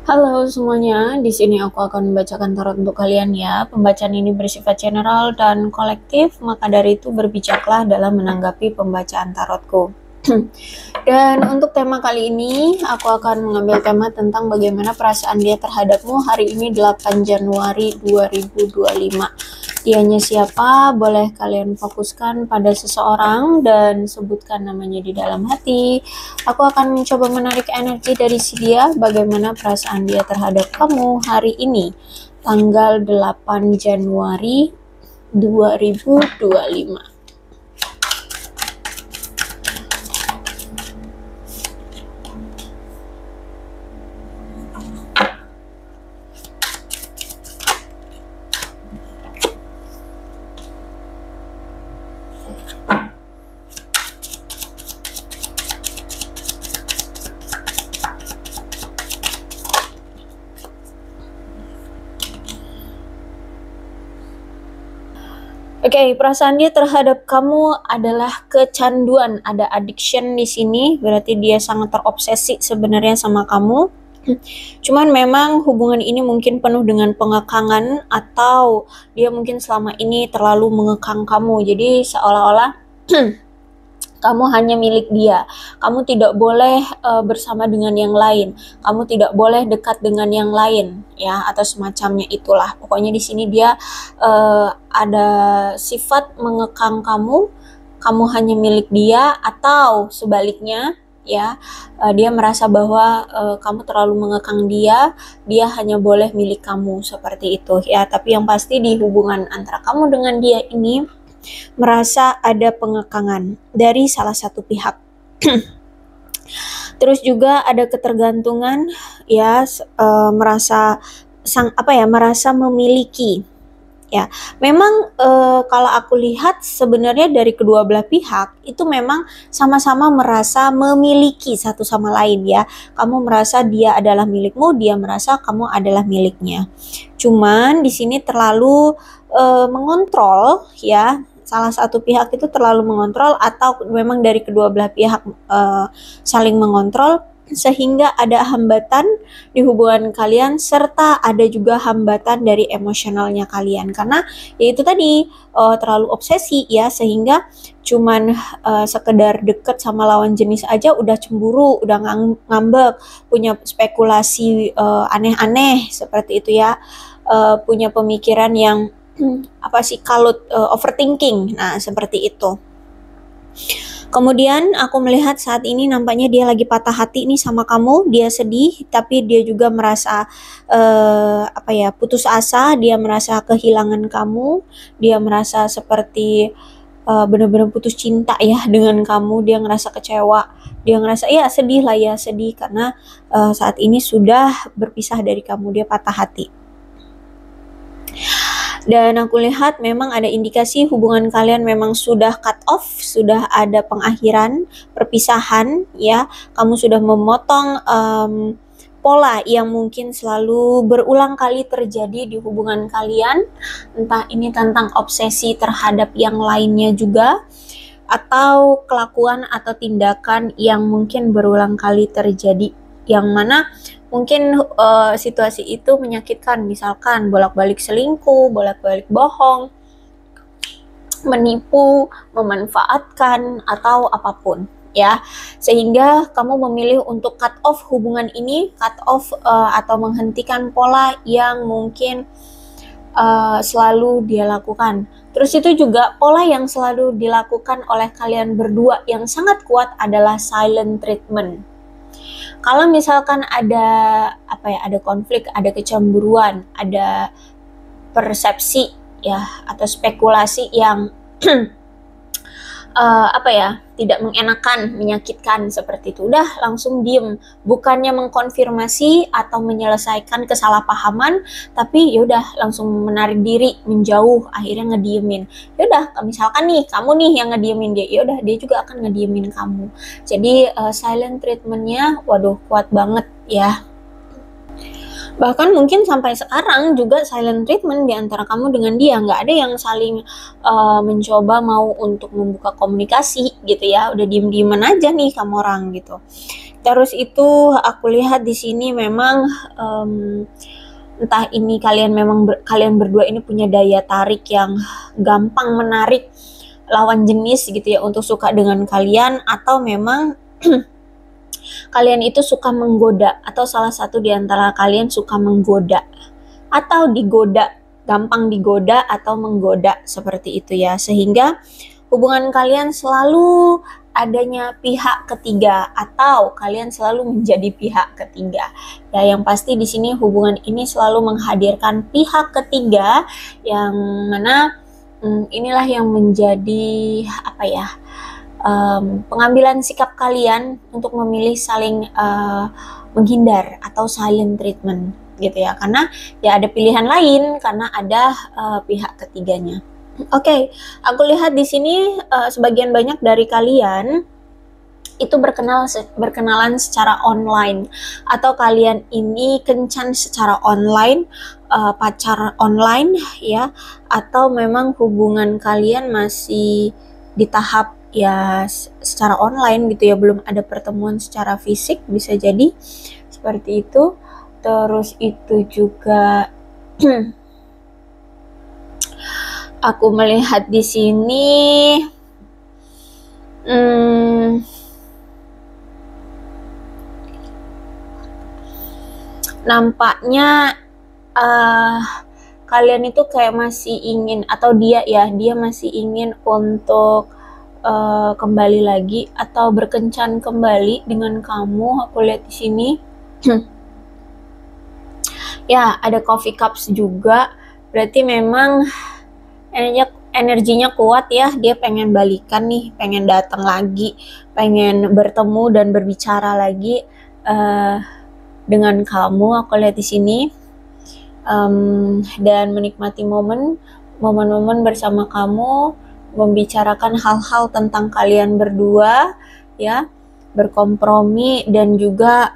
Halo semuanya, di sini aku akan membacakan tarot untuk kalian ya. Pembacaan ini bersifat general dan kolektif, maka dari itu berbijaklah dalam menanggapi pembacaan tarotku. Dan untuk tema kali ini, aku akan mengambil tema tentang bagaimana perasaan dia terhadapmu hari ini 8 Januari 2025. Dianya siapa? Boleh kalian fokuskan pada seseorang dan sebutkan namanya di dalam hati. Aku akan mencoba menarik energi dari si dia, bagaimana perasaan dia terhadap kamu hari ini, tanggal 8 Januari 2025. Oke, perasaan dia terhadap kamu adalah kecanduan, ada addiction di sini, berarti dia sangat terobsesi sebenarnya sama kamu. Cuman memang hubungan ini mungkin penuh dengan pengekangan atau dia mungkin selama ini terlalu mengekang kamu. Jadi seolah-olah kamu hanya milik dia. Kamu tidak boleh bersama dengan yang lain. Kamu tidak boleh dekat dengan yang lain, ya, atau semacamnya itulah. Pokoknya di sini dia ada sifat mengekang kamu. Kamu hanya milik dia, atau sebaliknya, ya, dia merasa bahwa kamu terlalu mengekang dia. Dia hanya boleh milik kamu seperti itu, ya. Tapi yang pasti di hubungan antara kamu dengan dia ini merasa ada pengekangan dari salah satu pihak. Terus juga ada ketergantungan, ya, merasa merasa memiliki, ya. Memang kalau aku lihat sebenarnya dari kedua belah pihak itu memang sama-sama merasa memiliki satu sama lain, ya. Kamu merasa dia adalah milikmu, dia merasa kamu adalah miliknya. Cuman di sini terlalu mengontrol, ya. Salah satu pihak itu terlalu mengontrol, atau memang dari kedua belah pihak saling mengontrol, sehingga ada hambatan di hubungan kalian, serta ada juga hambatan dari emosionalnya kalian, karena yaitu tadi terlalu obsesi, ya, sehingga cuman sekedar deket sama lawan jenis aja udah cemburu, udah ngambek, punya spekulasi aneh-aneh seperti itu, ya. Punya pemikiran yang kalut, overthinking. Nah, seperti itu. Kemudian aku melihat saat ini nampaknya dia lagi patah hati nih sama kamu. Dia sedih, tapi dia juga merasa putus asa. Dia merasa kehilangan kamu. Dia merasa seperti benar-benar putus cinta, ya, dengan kamu. Dia ngerasa kecewa. Dia ngerasa sedih lah, ya, sedih karena saat ini sudah berpisah dari kamu. Dia patah hati. Dan aku lihat memang ada indikasi hubungan kalian memang sudah cut off, sudah ada pengakhiran, perpisahan, ya. Kamu sudah memotong pola yang mungkin selalu berulang kali terjadi di hubungan kalian. Entah ini tentang obsesi terhadap yang lainnya juga, atau kelakuan atau tindakan yang mungkin berulang kali terjadi, yang mana mungkin situasi itu menyakitkan, misalkan bolak-balik selingkuh, bolak-balik bohong, menipu, memanfaatkan, atau apapun, ya. Sehingga kamu memilih untuk cut off hubungan ini, cut off atau menghentikan pola yang mungkin selalu dia lakukan. Terus itu juga pola yang selalu dilakukan oleh kalian berdua yang sangat kuat adalah silent treatment. Kalau misalkan ada konflik, ada kecemburuan, ada persepsi, ya, atau spekulasi yang tidak mengenakan, menyakitkan seperti itu, udah langsung diem, bukannya mengkonfirmasi atau menyelesaikan kesalahpahaman, tapi yaudah langsung menarik diri, menjauh, akhirnya ngediemin. Yaudah, misalkan nih kamu nih yang ngediemin dia, yaudah dia juga akan ngediemin kamu. Jadi silent treatmentnya, waduh, kuat banget, ya. Bahkan mungkin sampai sekarang juga silent treatment di antara kamu dengan dia, nggak ada yang saling mencoba mau untuk membuka komunikasi gitu, ya. Udah diem-dieman aja nih kamu orang gitu. Terus itu aku lihat di sini memang entah ini kalian memang kalian berdua ini punya daya tarik yang gampang menarik lawan jenis gitu ya untuk suka dengan kalian, atau memang kalian itu suka menggoda, atau salah satu di antara kalian suka menggoda atau digoda, gampang digoda atau menggoda seperti itu ya, sehingga hubungan kalian selalu adanya pihak ketiga atau kalian selalu menjadi pihak ketiga. Ya, yang pasti di sini hubungan ini selalu menghadirkan pihak ketiga yang mana inilah yang menjadi apa ya? Pengambilan sikap kalian untuk memilih saling menghindar atau silent treatment gitu ya, karena ya ada pilihan lain karena ada pihak ketiganya. Oke, aku lihat di sini sebagian banyak dari kalian itu berkenalan secara online, atau kalian ini kencan secara online, pacar online ya, atau memang hubungan kalian masih di tahap ya secara online gitu ya, belum ada pertemuan secara fisik, bisa jadi seperti itu. Terus itu juga aku melihat di sini nampaknya kalian itu kayak masih ingin, atau dia masih ingin untuk kembali lagi atau berkencan kembali dengan kamu. Aku lihat di sini ya ada coffee cups juga, berarti memang energinya kuat ya, dia pengen balikan nih, pengen datang lagi, pengen bertemu dan berbicara lagi dengan kamu. Aku lihat di sini dan menikmati momen-momen bersama kamu, membicarakan hal-hal tentang kalian berdua ya, berkompromi dan juga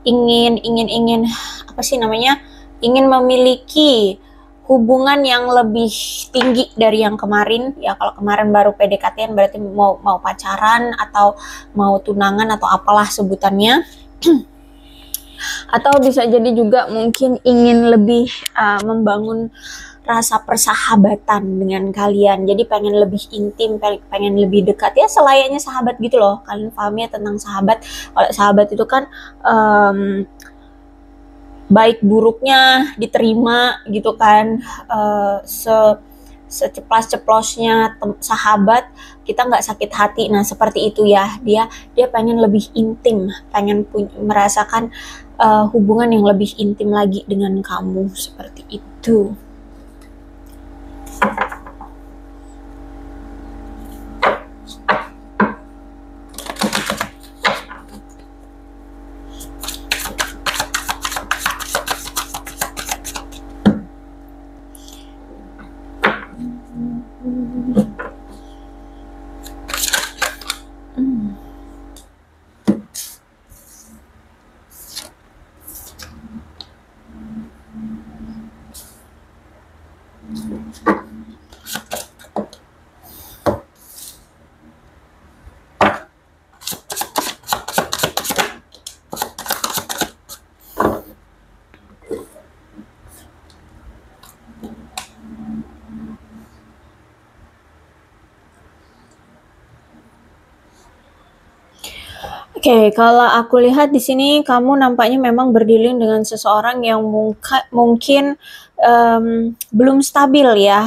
ingin apa sih namanya, ingin memiliki hubungan yang lebih tinggi dari yang kemarin ya. Kalau kemarin baru PDKT berarti mau pacaran atau mau tunangan atau apalah sebutannya. Atau bisa jadi juga mungkin ingin lebih membangun rasa persahabatan dengan kalian, jadi pengen lebih intim, pengen lebih dekat ya, selayaknya sahabat gitu loh. Kalian paham ya tentang sahabat? Kalau sahabat itu kan baik buruknya diterima gitu kan, seceplas-ceplosnya sahabat kita nggak sakit hati. Nah seperti itu ya, dia pengen lebih intim, pengen merasakan hubungan yang lebih intim lagi dengan kamu, seperti itu. Oke, kalau aku lihat di sini kamu nampaknya memang berdealing dengan seseorang yang mungkin belum stabil ya,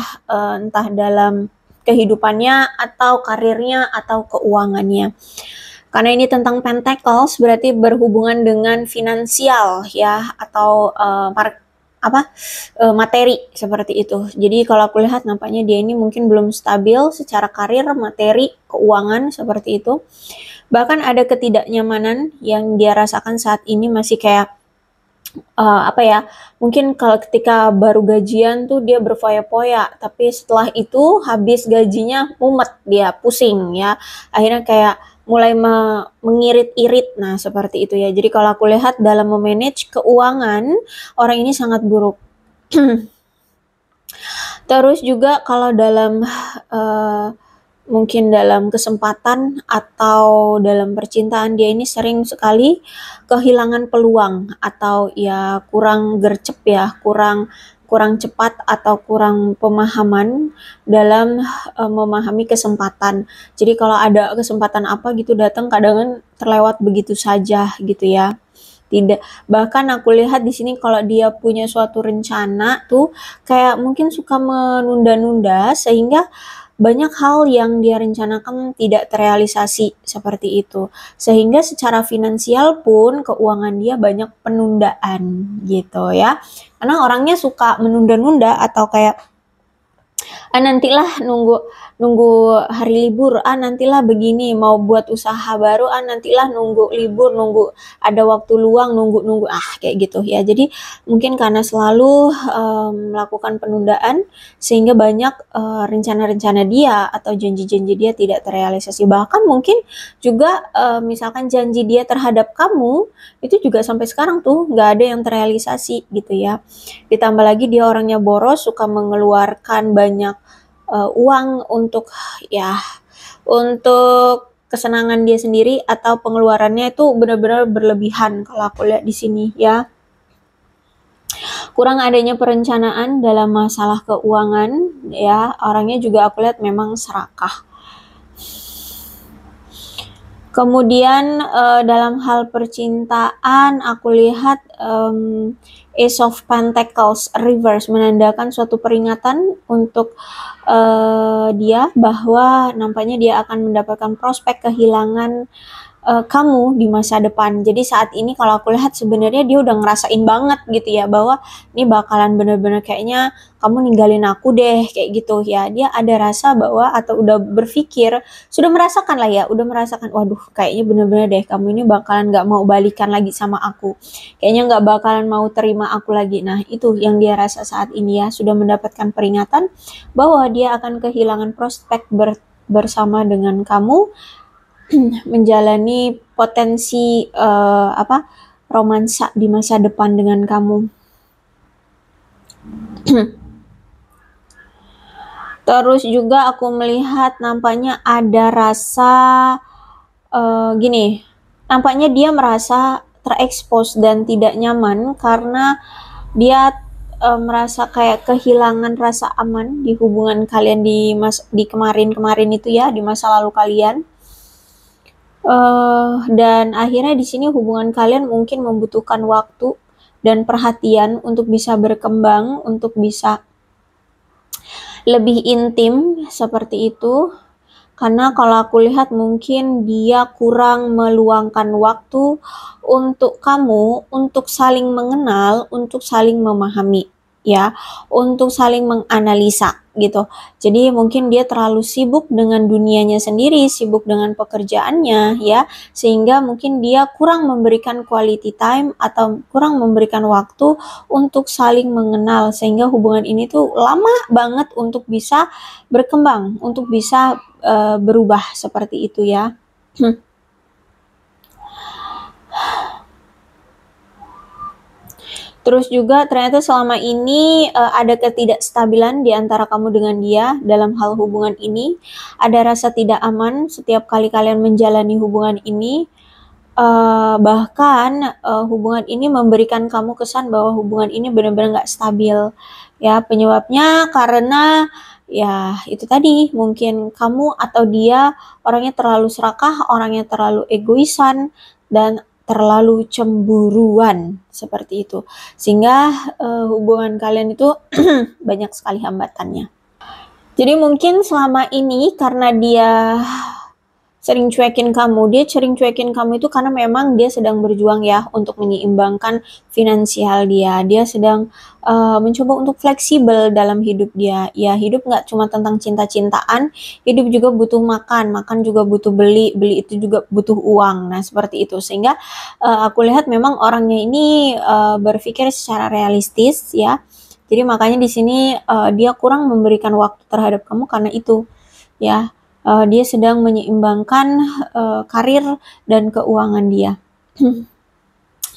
entah dalam kehidupannya atau karirnya atau keuangannya. Karena ini tentang pentacles, berarti berhubungan dengan finansial ya, atau materi seperti itu. Jadi kalau aku lihat nampaknya dia ini mungkin belum stabil secara karir, materi, keuangan seperti itu. Bahkan ada ketidaknyamanan yang dia rasakan saat ini, masih kayak mungkin kalau ketika baru gajian tuh dia berfoya-foya, tapi setelah itu habis gajinya mumet, dia pusing ya, akhirnya kayak mulai mengirit-irit. Nah seperti itu ya. Jadi kalau aku lihat dalam memanage keuangan, orang ini sangat buruk. Terus juga kalau dalam mungkin dalam kesempatan atau dalam percintaan dia ini sering sekali kehilangan peluang atau ya kurang gercep ya, kurang kurang cepat atau kurang pemahaman dalam memahami kesempatan. Jadi kalau ada kesempatan apa gitu datang kadang kan terlewat begitu saja gitu ya. Tidak, bahkan aku lihat di sini kalau dia punya suatu rencana tuh kayak mungkin suka menunda-nunda sehingga banyak hal yang dia rencanakan tidak terrealisasi seperti itu. Sehingga secara finansial pun keuangan dia banyak penundaan gitu ya. Karena orangnya suka menunda-nunda atau kayak nantilah nunggu nunggu hari libur, nantilah begini, mau buat usaha baru, nantilah nunggu libur, nunggu ada waktu luang, nunggu-nunggu, kayak gitu ya. Jadi mungkin karena selalu melakukan penundaan sehingga banyak rencana-rencana dia atau janji-janji dia tidak terrealisasi. Bahkan mungkin juga misalkan janji dia terhadap kamu itu juga sampai sekarang tuh nggak ada yang terrealisasi gitu ya. Ditambah lagi dia orangnya boros, suka mengeluarkan banyak uang untuk ya untuk kesenangan dia sendiri atau pengeluarannya itu benar-benar berlebihan kalau aku lihat di sini ya. Kurang adanya perencanaan dalam masalah keuangan ya, orangnya juga aku lihat memang serakah. Kemudian dalam hal percintaan aku lihat Ace of Pentacles reverse menandakan suatu peringatan untuk dia bahwa nampaknya dia akan mendapatkan prospek kehilangan kamu di masa depan. Jadi saat ini kalau aku lihat sebenarnya dia udah ngerasain banget gitu ya bahwa ini bakalan bener-bener kayaknya kamu ninggalin aku deh kayak gitu ya. Dia ada rasa bahwa atau udah berpikir, sudah merasakan lah ya, udah merasakan waduh kayaknya bener-bener deh kamu ini bakalan gak mau balikan lagi sama aku. Kayaknya gak bakalan mau terima aku lagi. Nah itu yang dia rasa saat ini ya, sudah mendapatkan peringatan bahwa dia akan kehilangan prospek bersama dengan kamu menjalani potensi romansa di masa depan dengan kamu. Terus juga aku melihat nampaknya ada rasa gini, nampaknya dia merasa terekspos dan tidak nyaman karena dia merasa kayak kehilangan rasa aman di hubungan kalian di kemarin-kemarin itu ya, di masa lalu kalian. Dan akhirnya di sini hubungan kalian mungkin membutuhkan waktu dan perhatian untuk bisa berkembang, untuk bisa lebih intim seperti itu. Karena kalau aku lihat mungkin dia kurang meluangkan waktu untuk kamu, untuk saling mengenal, untuk saling memahami ya, untuk saling menganalisa gitu. Jadi mungkin dia terlalu sibuk dengan dunianya sendiri, sibuk dengan pekerjaannya ya, sehingga mungkin dia kurang memberikan quality time atau kurang memberikan waktu untuk saling mengenal, sehingga hubungan ini tuh lama banget untuk bisa berkembang, untuk bisa berubah seperti itu ya. Terus juga ternyata selama ini ada ketidakstabilan di antara kamu dengan dia dalam hal hubungan ini. Ada rasa tidak aman setiap kali kalian menjalani hubungan ini. Bahkan hubungan ini memberikan kamu kesan bahwa hubungan ini benar-benar nggak stabil. Ya, penyebabnya karena ya itu tadi, mungkin kamu atau dia orangnya terlalu serakah, orangnya terlalu egoisan, dan terlalu cemburuan seperti itu. Sehingga hubungan kalian itu banyak sekali hambatannya. Jadi mungkin selama ini karena dia sering cuekin kamu, dia sering cuekin kamu itu karena memang dia sedang berjuang ya untuk menyeimbangkan finansial dia. Dia sedang mencoba untuk fleksibel dalam hidup dia. Ya hidup nggak cuma tentang cinta-cintaan, hidup juga butuh makan, makan juga butuh beli, beli itu juga butuh uang. Nah seperti itu, sehingga aku lihat memang orangnya ini berpikir secara realistis ya. Jadi makanya di sini dia kurang memberikan waktu terhadap kamu karena itu ya. Dia sedang menyeimbangkan karir dan keuangan dia.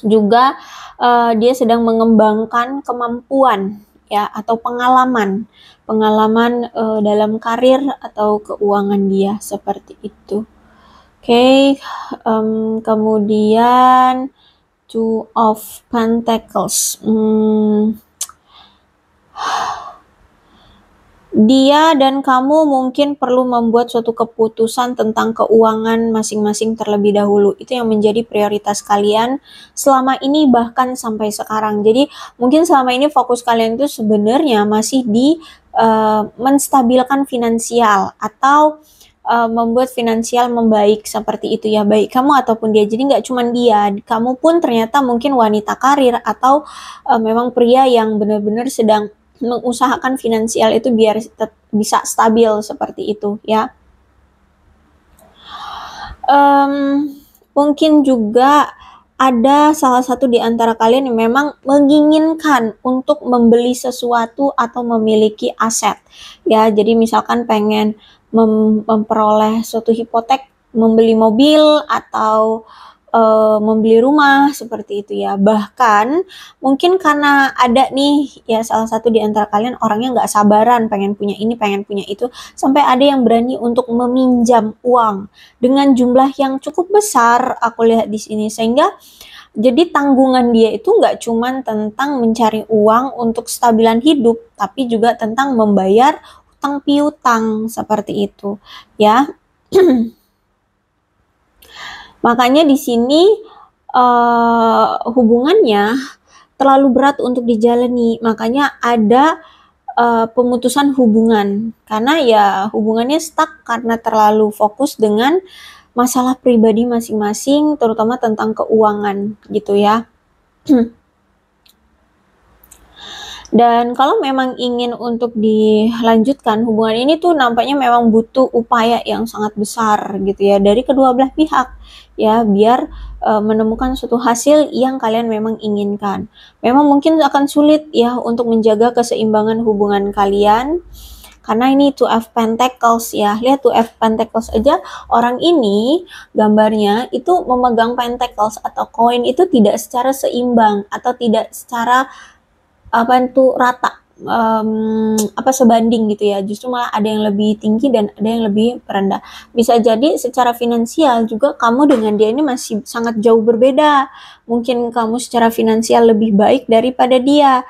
Juga dia sedang mengembangkan kemampuan ya, atau pengalaman dalam karir atau keuangan dia, seperti itu. Oke, kemudian Two of Pentacles. Dia dan kamu mungkin perlu membuat suatu keputusan tentang keuangan masing-masing terlebih dahulu. Itu yang menjadi prioritas kalian selama ini, bahkan sampai sekarang. Jadi mungkin selama ini fokus kalian itu sebenarnya masih di menstabilkan finansial atau membuat finansial membaik, seperti itu ya, baik kamu ataupun dia. Jadi nggak cuma dia, kamu pun ternyata mungkin wanita karir atau memang pria yang benar-benar sedang mengusahakan finansial itu biar bisa stabil, seperti itu ya. Mungkin juga ada salah satu di antara kalian yang memang menginginkan untuk membeli sesuatu atau memiliki aset ya. Jadi misalkan pengen memperoleh suatu hipotek, membeli mobil atau membeli rumah, seperti itu ya. Bahkan mungkin karena ada nih ya salah satu di antara kalian orangnya nggak sabaran, pengen punya ini, pengen punya itu, sampai ada yang berani untuk meminjam uang dengan jumlah yang cukup besar, aku lihat di sini. Sehingga jadi tanggungan dia itu nggak cuman tentang mencari uang untuk stabilan hidup, tapi juga tentang membayar utang piutang, seperti itu ya. Makanya di sini hubungannya terlalu berat untuk dijalani. Makanya ada pemutusan hubungan, karena ya hubungannya stuck karena terlalu fokus dengan masalah pribadi masing-masing, terutama tentang keuangan gitu ya. Dan kalau memang ingin untuk dilanjutkan hubungan ini tuh nampaknya memang butuh upaya yang sangat besar gitu ya dari kedua belah pihak ya, biar menemukan suatu hasil yang kalian memang inginkan. Memang mungkin akan sulit ya untuk menjaga keseimbangan hubungan kalian, karena ini Two of Pentacles ya. Lihat Two of Pentacles aja, orang ini gambarnya itu memegang Pentacles atau koin itu tidak secara seimbang atau tidak secara rata, sebanding gitu ya. Justru malah ada yang lebih tinggi dan ada yang lebih rendah. Bisa jadi secara finansial juga kamu dengan dia ini masih sangat jauh berbeda. Mungkin kamu secara finansial lebih baik daripada dia,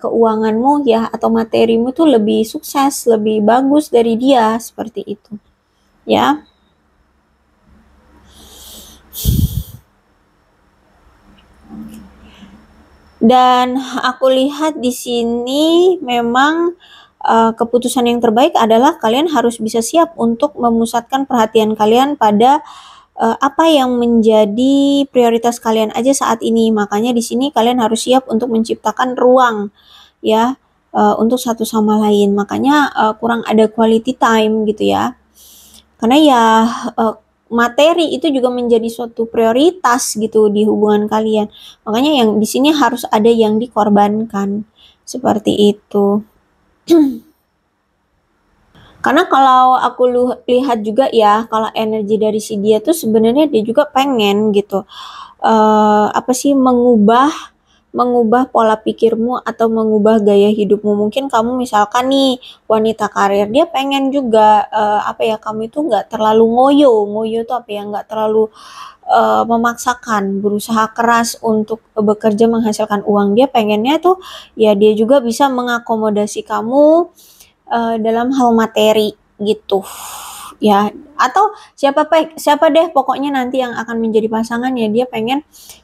keuanganmu ya atau materimu tuh lebih sukses, lebih bagus dari dia, seperti itu ya. Dan aku lihat di sini memang keputusan yang terbaik adalah kalian harus bisa siap untuk memusatkan perhatian kalian pada apa yang menjadi prioritas kalian aja saat ini. Makanya di sini kalian harus siap untuk menciptakan ruang ya untuk satu sama lain. Makanya kurang ada quality time gitu ya. Karena ya materi itu juga menjadi suatu prioritas gitu di hubungan kalian. Makanya yang di sini harus ada yang dikorbankan, seperti itu. Karena kalau aku lihat juga ya, kalau energi dari si dia tuh sebenarnya dia juga pengen gitu mengubah pola pikirmu atau mengubah gaya hidupmu. Mungkin kamu misalkan nih wanita karir, dia pengen juga kamu itu nggak terlalu ngoyo tuh nggak terlalu memaksakan, berusaha keras untuk bekerja menghasilkan uang. Dia pengennya tuh ya dia juga bisa mengakomodasi kamu dalam hal materi gitu ya. Atau siapa deh pokoknya nanti yang akan menjadi pasangan ya, dia pengen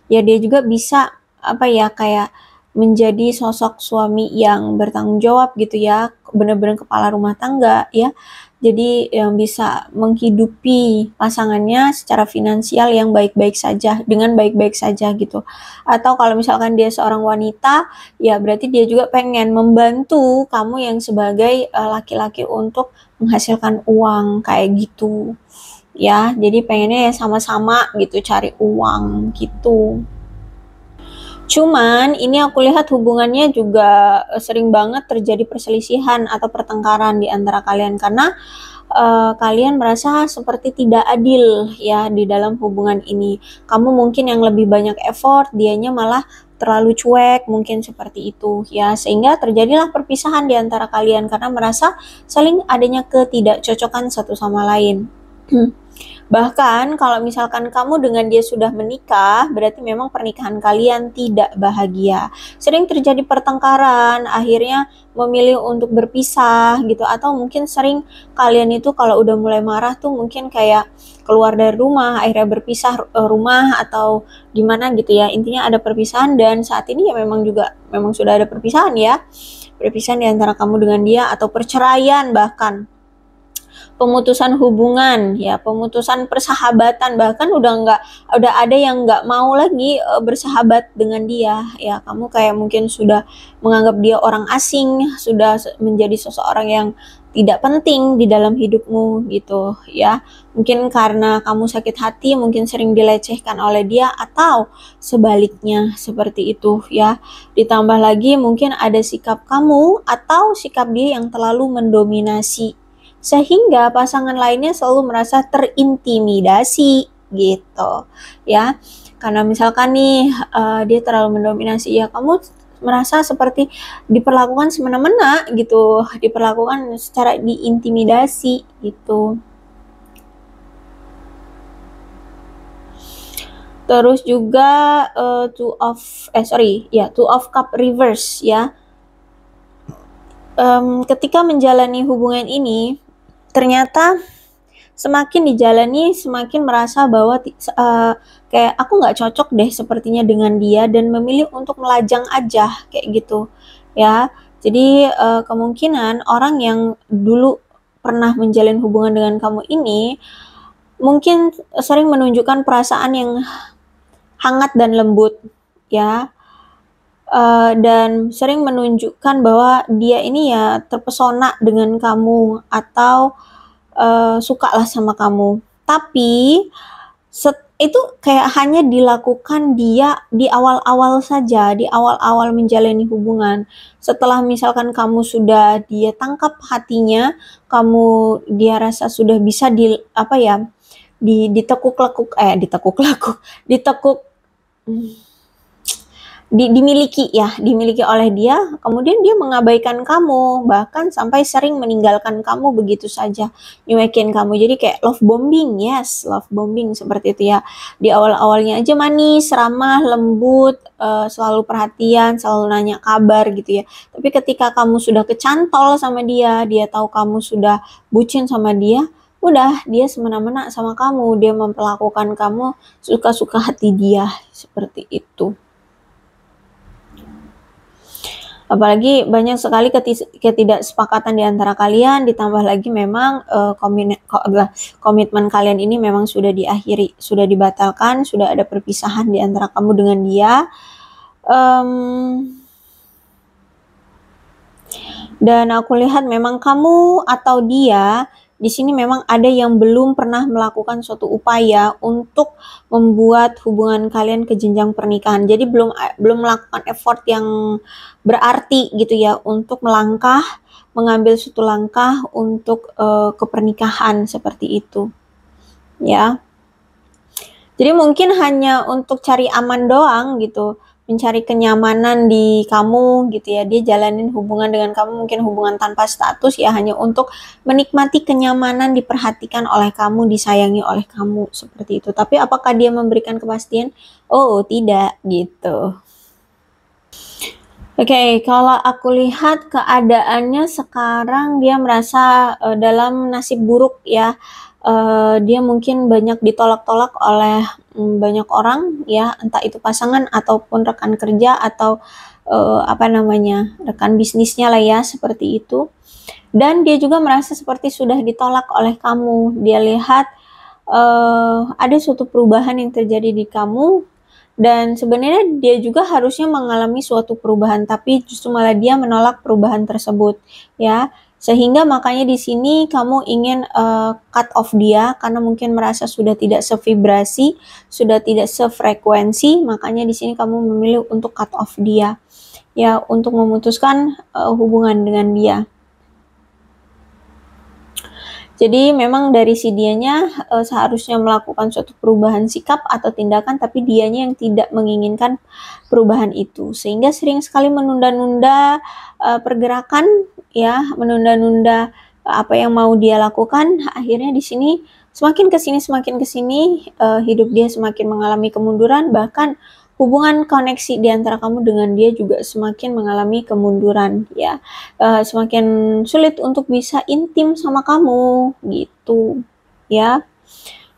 ya dia juga bisa kayak menjadi sosok suami yang bertanggung jawab gitu ya, benar-benar kepala rumah tangga ya. Jadi yang bisa menghidupi pasangannya secara finansial yang baik-baik saja, dengan baik-baik saja gitu. Atau kalau misalkan dia seorang wanita, ya berarti dia juga pengen membantu kamu yang sebagai laki-laki untuk menghasilkan uang, kayak gitu ya. Jadi pengennya ya sama-sama gitu cari uang gitu. Cuman ini aku lihat hubungannya juga sering banget terjadi perselisihan atau pertengkaran di antara kalian, karena kalian merasa seperti tidak adil ya di dalam hubungan ini. Kamu mungkin yang lebih banyak effort, dianya malah terlalu cuek, mungkin seperti itu ya, sehingga terjadilah perpisahan di antara kalian karena merasa saling adanya ketidakcocokan satu sama lain. Bahkan kalau misalkan kamu dengan dia sudah menikah, berarti memang pernikahan kalian tidak bahagia. Sering terjadi pertengkaran, akhirnya memilih untuk berpisah gitu, atau mungkin sering kalian itu kalau udah mulai marah tuh mungkin kayak keluar dari rumah, akhirnya berpisah rumah atau gimana gitu ya. Intinya ada perpisahan, dan saat ini ya memang sudah ada perpisahan ya. Perpisahan di antara kamu dengan dia, atau perceraian, bahkan pemutusan hubungan ya, pemutusan persahabatan, bahkan udah ada yang nggak mau lagi bersahabat dengan dia ya. Kamu kayak mungkin sudah menganggap dia orang asing, sudah menjadi seseorang yang tidak penting di dalam hidupmu gitu ya. Mungkin karena kamu sakit hati, mungkin sering dilecehkan oleh dia, atau sebaliknya seperti itu ya. Ditambah lagi mungkin ada sikap kamu atau sikap dia yang terlalu mendominasi, sehingga pasangan lainnya selalu merasa terintimidasi gitu ya. Karena misalkan nih dia terlalu mendominasi ya, kamu merasa seperti diperlakukan semena-mena gitu, diperlakukan secara diintimidasi gitu. Terus juga two of cup reverse ya. Ketika menjalani hubungan ini, ternyata semakin dijalani semakin merasa bahwa kayak aku nggak cocok deh sepertinya dengan dia, dan memilih untuk melajang aja kayak gitu ya. Jadi kemungkinan orang yang dulu pernah menjalin hubungan dengan kamu ini mungkin sering menunjukkan perasaan yang hangat dan lembut ya, dan sering menunjukkan bahwa dia ini ya terpesona dengan kamu, atau suka lah sama kamu. Tapi itu kayak hanya dilakukan dia di awal-awal saja, di awal-awal menjalani hubungan. Setelah misalkan kamu sudah dia tangkap hatinya, dia rasa sudah bisa ditekuk-lekuk, dimiliki oleh dia, kemudian dia mengabaikan kamu, bahkan sampai sering meninggalkan kamu begitu saja, nyuekin kamu. Jadi kayak love bombing, love bombing seperti itu ya. Di awal-awalnya aja manis, ramah, lembut, selalu perhatian, selalu nanya kabar gitu ya. Tapi ketika kamu sudah kecantol sama dia tahu kamu sudah bucin sama dia, udah dia semena-mena sama kamu, dia memperlakukan kamu suka-suka hati dia, seperti itu. Apalagi banyak sekali ketidaksepakatan di antara kalian, ditambah lagi memang komitmen kalian ini memang sudah diakhiri, sudah dibatalkan, sudah ada perpisahan di antara kamu dengan dia. Dan aku lihat memang kamu atau dia di sini memang ada yang belum pernah melakukan suatu upaya untuk membuat hubungan kalian ke jenjang pernikahan. Jadi belum melakukan effort yang berarti gitu ya untuk mengambil suatu langkah untuk ke pernikahan seperti itu. Ya. Jadi mungkin hanya untuk cari aman doang gitu, mencari kenyamanan di kamu gitu ya. Dia jalanin hubungan dengan kamu, mungkin hubungan tanpa status ya, hanya untuk menikmati kenyamanan, diperhatikan oleh kamu, disayangi oleh kamu, seperti itu. Tapi apakah dia memberikan kepastian? Oh, tidak gitu. Oke, kalau aku lihat keadaannya sekarang dia merasa dalam nasib buruk ya. Dia mungkin banyak ditolak-tolak oleh banyak orang ya, entah itu pasangan ataupun rekan kerja atau rekan bisnisnya lah ya, seperti itu. Dan dia juga merasa seperti sudah ditolak oleh kamu. Dia lihat ada suatu perubahan yang terjadi di kamu, dan sebenarnya dia juga harusnya mengalami suatu perubahan, tapi justru malah dia menolak perubahan tersebut ya. Sehingga makanya di sini kamu ingin cut off dia, karena mungkin merasa sudah tidak sevibrasi, sudah tidak sefrekuensi, makanya di sini kamu memilih untuk cut off dia ya, untuk memutuskan hubungan dengan dia. Jadi memang dari si dianya seharusnya melakukan suatu perubahan sikap atau tindakan, tapi dianya yang tidak menginginkan perubahan itu, sehingga sering sekali menunda-nunda pergerakan, ya, menunda-nunda apa yang mau dia lakukan. Akhirnya di sini semakin ke sini hidup dia semakin mengalami kemunduran, bahkan hubungan koneksi di antara kamu dengan dia juga semakin mengalami kemunduran, ya. Semakin sulit untuk bisa intim sama kamu, gitu, ya.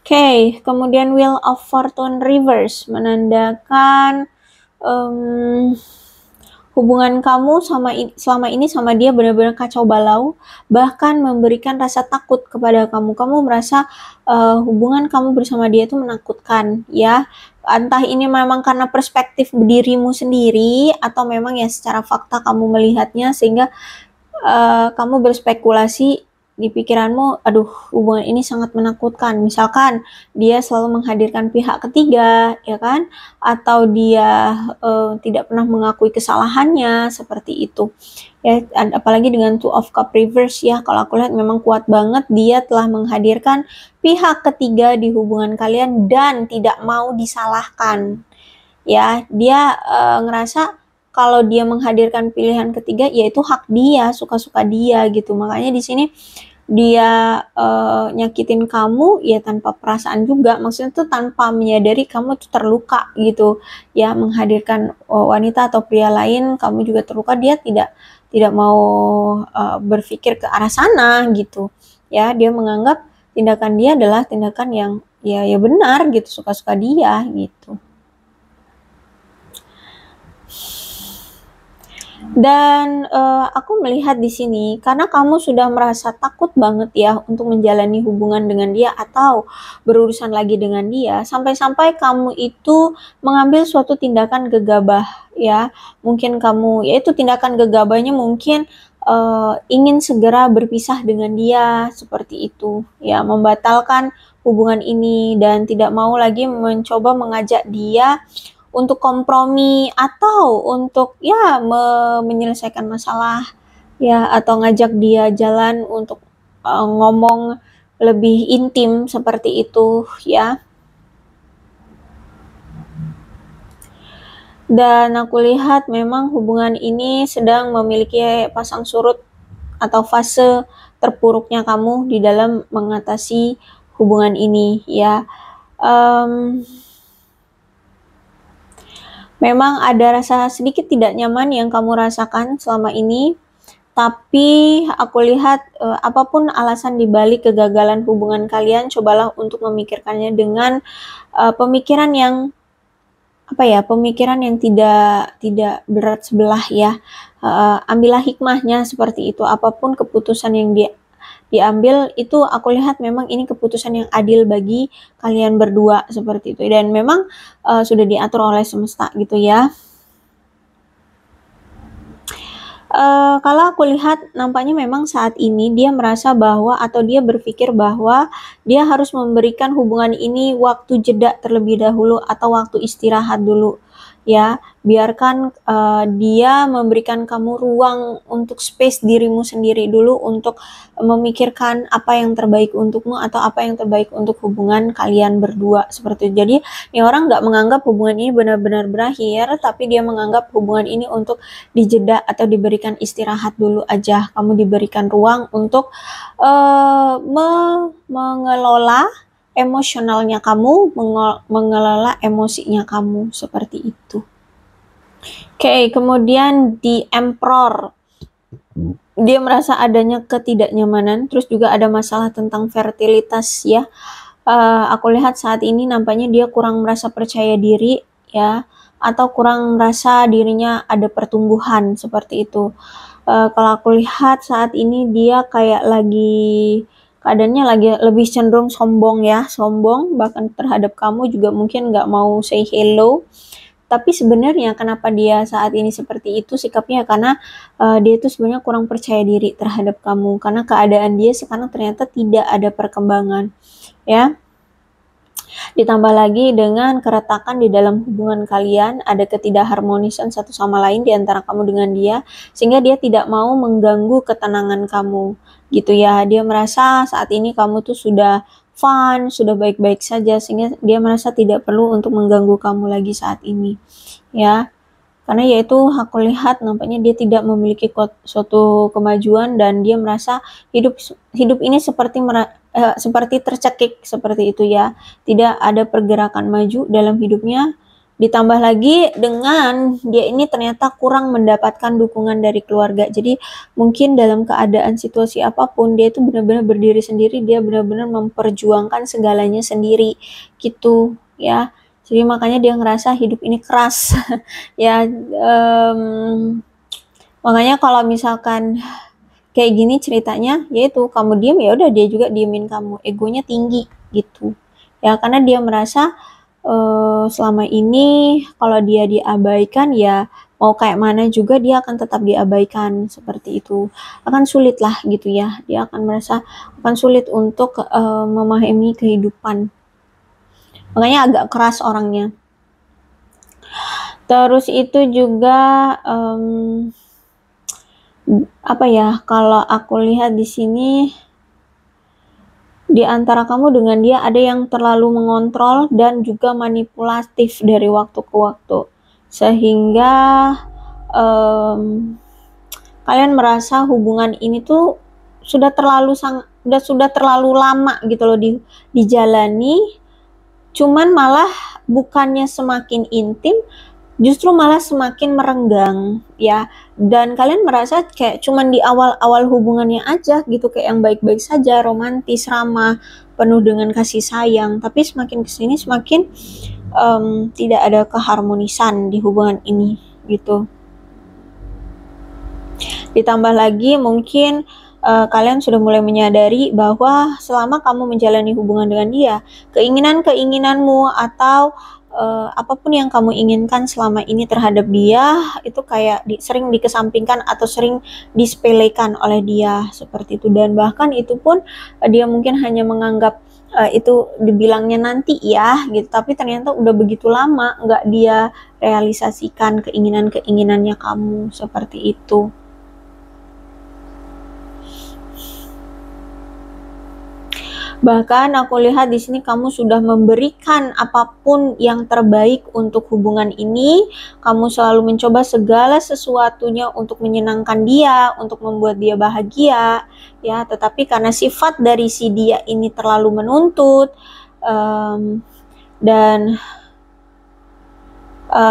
Oke, kemudian Wheel of Fortune Reverse menandakan hubungan kamu selama ini sama dia benar-benar kacau balau, bahkan memberikan rasa takut kepada kamu. Kamu merasa hubungan kamu bersama dia itu menakutkan, ya. Entah ini memang karena perspektif dirimu sendiri atau memang ya secara fakta kamu melihatnya sehingga kamu berspekulasi di pikiranmu, aduh, hubungan ini sangat menakutkan. Misalkan dia selalu menghadirkan pihak ketiga, ya kan? Atau dia tidak pernah mengakui kesalahannya, seperti itu. Ya, apalagi dengan Two of Cup Reverse, ya, kalau aku lihat memang kuat banget dia telah menghadirkan pihak ketiga di hubungan kalian dan tidak mau disalahkan. Ya, dia ngerasa kalau dia menghadirkan pilihan ketiga, yaitu hak dia, suka-suka dia gitu. Makanya di sini dia nyakitin kamu ya tanpa perasaan juga, maksudnya tuh tanpa menyadari kamu tuh terluka gitu, ya, menghadirkan wanita atau pria lain, kamu juga terluka, dia tidak mau berpikir ke arah sana gitu, ya. Dia menganggap tindakan dia adalah tindakan yang ya benar gitu, suka-suka dia gitu. Dan aku melihat di sini karena kamu sudah merasa takut banget ya untuk menjalani hubungan dengan dia atau berurusan lagi dengan dia, sampai-sampai kamu itu mengambil suatu tindakan gegabah, ya. Mungkin kamu, yaitu tindakan gegabahnya mungkin ingin segera berpisah dengan dia, seperti itu, ya, membatalkan hubungan ini dan tidak mau lagi mencoba mengajak dia untuk kompromi atau untuk ya menyelesaikan masalah, ya, atau ngajak dia jalan untuk ngomong lebih intim, seperti itu, ya. Dan aku lihat memang hubungan ini sedang memiliki pasang surut atau fase terpuruknya kamu di dalam mengatasi hubungan ini, ya. Memang ada rasa sedikit tidak nyaman yang kamu rasakan selama ini, tapi aku lihat apapun alasan dibalik kegagalan hubungan kalian, cobalah untuk memikirkannya dengan pemikiran yang pemikiran yang tidak berat sebelah, ya. Ambillah hikmahnya seperti itu. Apapun keputusan yang diambil itu aku lihat memang ini keputusan yang adil bagi kalian berdua, seperti itu, dan memang sudah diatur oleh semesta gitu, ya. Kalau aku lihat nampaknya memang saat ini dia merasa bahwa atau dia berpikir bahwa dia harus memberikan hubungan ini waktu jeda terlebih dahulu atau waktu istirahat dulu, ya. Biarkan dia memberikan kamu ruang untuk space dirimu sendiri dulu untuk memikirkan apa yang terbaik untukmu atau apa yang terbaik untuk hubungan kalian berdua, seperti itu. Jadi ini orang nggak menganggap hubungan ini benar-benar berakhir, tapi dia menganggap hubungan ini untuk dijeda atau diberikan istirahat dulu aja. Kamu diberikan ruang untuk mengelola emosionalnya kamu, mengelola emosinya kamu, seperti itu. Oke, kemudian di Emperor, dia merasa adanya ketidaknyamanan, terus juga ada masalah tentang fertilitas, ya. Aku lihat saat ini nampaknya dia kurang merasa percaya diri, ya, atau kurang merasa dirinya ada pertumbuhan, seperti itu. Kalau aku lihat saat ini dia kayak keadaannya lagi lebih cenderung sombong, ya, sombong bahkan terhadap kamu juga, mungkin nggak mau say hello. Tapi sebenarnya kenapa dia saat ini seperti itu sikapnya, karena dia itu sebenarnya kurang percaya diri terhadap kamu, karena keadaan dia sekarang ternyata tidak ada perkembangan, ya. Ditambah lagi dengan keretakan di dalam hubungan kalian, ada ketidakharmonisan satu sama lain di antara kamu dengan dia, sehingga dia tidak mau mengganggu ketenangan kamu. gitu ya. Dia merasa saat ini kamu tuh sudah fun, sudah baik-baik saja, sehingga dia merasa tidak perlu untuk mengganggu kamu lagi saat ini, ya. Karena yaitu aku lihat nampaknya dia tidak memiliki suatu kemajuan dan dia merasa hidup hidup ini seperti tercekik seperti itu ya. Tidak ada pergerakan maju dalam hidupnya. Ditambah lagi dengan dia ini ternyata kurang mendapatkan dukungan dari keluarga. Jadi mungkin dalam keadaan situasi apapun dia itu benar-benar berdiri sendiri, dia benar-benar memperjuangkan segalanya sendiri gitu ya. Jadi makanya dia ngerasa hidup ini keras ya. Makanya kalau misalkan kayak gini ceritanya, yaitu kamu diem ya udah dia juga diemin kamu, egonya tinggi gitu ya, karena dia merasa selama ini kalau dia diabaikan ya mau kayak mana juga dia akan tetap diabaikan seperti itu, akan sulit lah gitu ya, dia akan merasa akan sulit untuk memahami kehidupan, makanya agak keras orangnya. Terus itu juga apa ya, kalau aku lihat di sini di antara kamu dengan dia ada yang terlalu mengontrol dan juga manipulatif dari waktu ke waktu, sehingga kalian merasa hubungan ini tuh sudah terlalu lama gitu loh dijalani, cuman malah bukannya semakin intim, justru malah semakin merenggang ya, dan kalian merasa kayak cuman di awal-awal hubungannya aja gitu, kayak yang baik-baik saja, romantis, ramah, penuh dengan kasih sayang, tapi semakin kesini semakin tidak ada keharmonisan di hubungan ini gitu. Ditambah lagi mungkin kalian sudah mulai menyadari bahwa selama kamu menjalani hubungan dengan dia, keinginan-keinginanmu atau apapun yang kamu inginkan selama ini terhadap dia itu kayak sering dikesampingkan atau sering disepelekan oleh dia seperti itu, dan bahkan itu pun dia mungkin hanya menganggap itu dibilangnya nanti ya gitu, tapi ternyata udah begitu lama nggak dia realisasikan keinginan-keinginannya kamu seperti itu. Bahkan aku lihat di sini kamu sudah memberikan apapun yang terbaik untuk hubungan ini. Kamu selalu mencoba segala sesuatunya untuk menyenangkan dia, untuk membuat dia bahagia, ya. Tetapi karena sifat dari si dia ini terlalu menuntut dan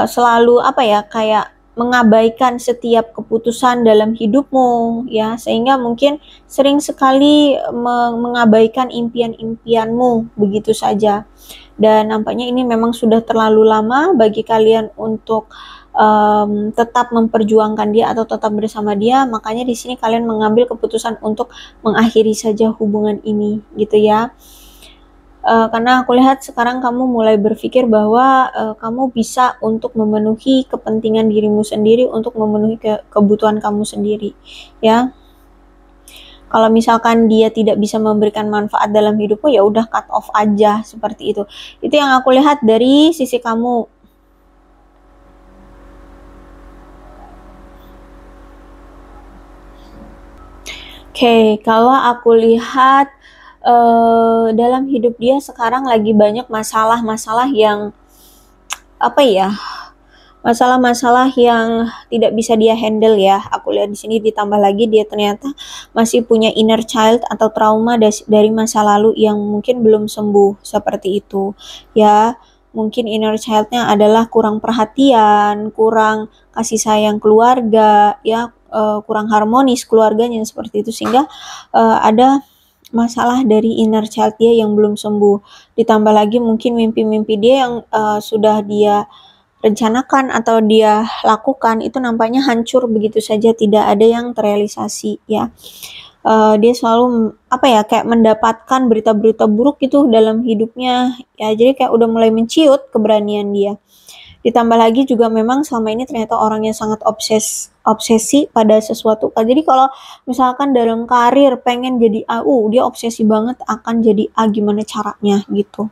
selalu apa ya, kayak mengabaikan setiap keputusan dalam hidupmu ya, sehingga mungkin sering sekali mengabaikan impian-impianmu begitu saja, dan nampaknya ini memang sudah terlalu lama bagi kalian untuk tetap memperjuangkan dia atau tetap bersama dia. Makanya di sini kalian mengambil keputusan untuk mengakhiri saja hubungan ini gitu ya. Karena aku lihat sekarang kamu mulai berpikir bahwa kamu bisa untuk memenuhi kepentingan dirimu sendiri, untuk memenuhi kebutuhan kamu sendiri ya. Kalau misalkan dia tidak bisa memberikan manfaat dalam hidupmu, ya udah cut off aja seperti itu. Itu yang aku lihat dari sisi kamu. Oke, kalau aku lihat dalam hidup dia sekarang lagi banyak masalah-masalah yang apa ya, masalah-masalah yang tidak bisa dia handle ya. Aku lihat di sini ditambah lagi dia ternyata masih punya inner child atau trauma dari masa lalu yang mungkin belum sembuh seperti itu ya. Mungkin inner child-nya adalah kurang perhatian, kurang kasih sayang keluarga ya, kurang harmonis keluarganya seperti itu, sehingga ada masalah dari inner child dia yang belum sembuh. Ditambah lagi mungkin mimpi-mimpi dia yang sudah dia rencanakan atau dia lakukan itu nampaknya hancur begitu saja, tidak ada yang terrealisasi ya. Dia selalu apa ya, kayak mendapatkan berita-berita buruk gitu dalam hidupnya ya, jadi kayak udah mulai menciut keberanian dia. Ditambah lagi juga memang selama ini ternyata orangnya sangat obsesi pada sesuatu. Jadi kalau misalkan dalam karir pengen jadi A, dia obsesi banget akan jadi A gimana caranya gitu.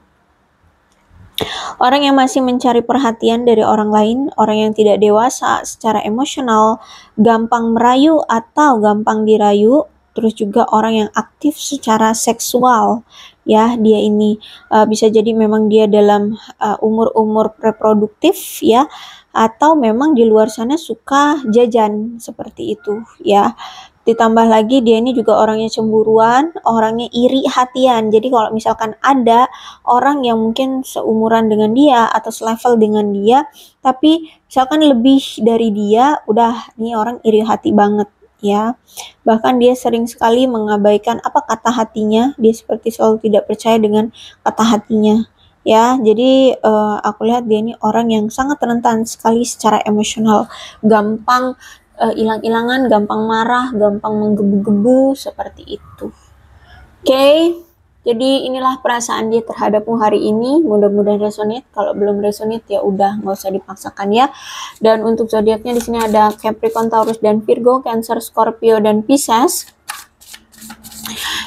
Orang yang masih mencari perhatian dari orang lain, orang yang tidak dewasa secara emosional, gampang merayu atau gampang dirayu, terus juga orang yang aktif secara seksual ya. Dia ini bisa jadi memang dia dalam umur-umur reproduktif ya, atau memang di luar sana suka jajan seperti itu ya. Ditambah lagi dia ini juga orangnya cemburuan, orangnya iri hatian. Jadi kalau misalkan ada orang yang mungkin seumuran dengan dia atau selevel dengan dia, tapi misalkan lebih dari dia, udah nih orang iri hati banget ya. Bahkan dia sering sekali mengabaikan apa kata hatinya, dia seperti selalu tidak percaya dengan kata hatinya ya. Jadi aku lihat dia ini orang yang sangat rentan sekali secara emosional, gampang hilang-hilangan, gampang marah, gampang menggebu-gebu seperti itu. Oke, jadi inilah perasaan dia terhadapmu hari ini. Mudah-mudahan resonate. Kalau belum resonate ya udah, nggak usah dipaksakan ya. Dan untuk zodiaknya di sini ada Capricorn, Taurus, dan Virgo, Cancer, Scorpio, dan Pisces.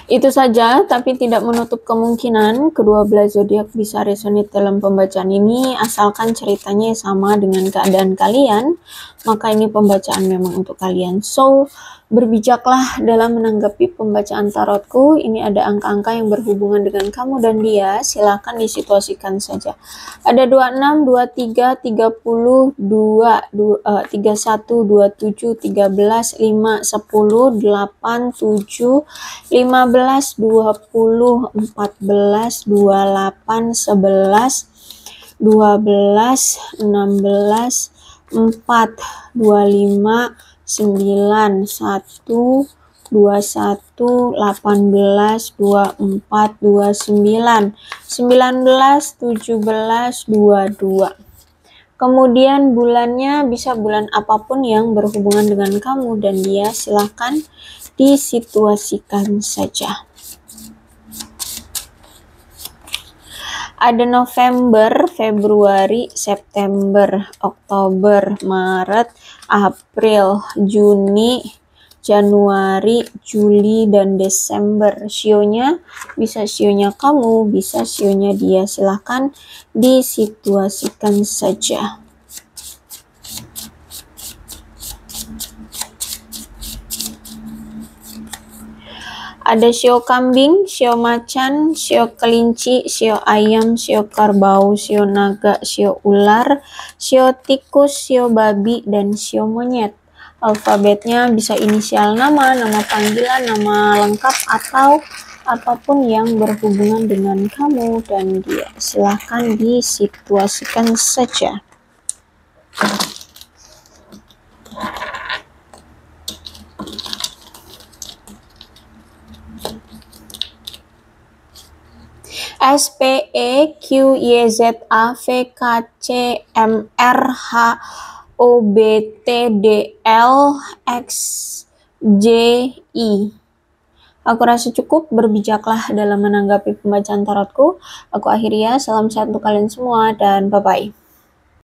Itu saja, tapi tidak menutup kemungkinan kedua belah zodiak bisa resonate dalam pembacaan ini, asalkan ceritanya sama dengan keadaan kalian, maka ini pembacaan memang untuk kalian. So, berbijaklah dalam menanggapi pembacaan tarotku. Ini ada angka-angka yang berhubungan dengan kamu dan dia, silakan disituasikan saja. Ada 26, 23, 30, 31, 27, 13, 5, 10, 8, 7, 15, 20, 14, 28, 11, 12, 16, 4, 25, 9, 1, 21, 18, 24, 29, 19, 17, 22. Kemudian bulannya bisa bulan apapun yang berhubungan dengan kamu dan dia, silahkan disituasikan saja. Ada November, Februari, September, Oktober, Maret, April, Juni, Januari, Juli, dan Desember. Sionya bisa sionya kamu, bisa sionya dia, silahkan disituasikan saja. Ada sio kambing, sio macan, sio kelinci, sio ayam, sio kerbau, sio naga, sio ular, sio tikus, sio babi, dan sio monyet. Alfabetnya bisa inisial nama, nama panggilan, nama lengkap, atau apapun yang berhubungan dengan kamu dan dia. Silahkan disituasikan saja. S P E Q Y Z A V K C M R H O B T D L X J I. Aku rasa cukup, berbijaklah dalam menanggapi pembacaan tarotku. Aku akhiri ya, salam sehat untuk kalian semua dan bye-bye.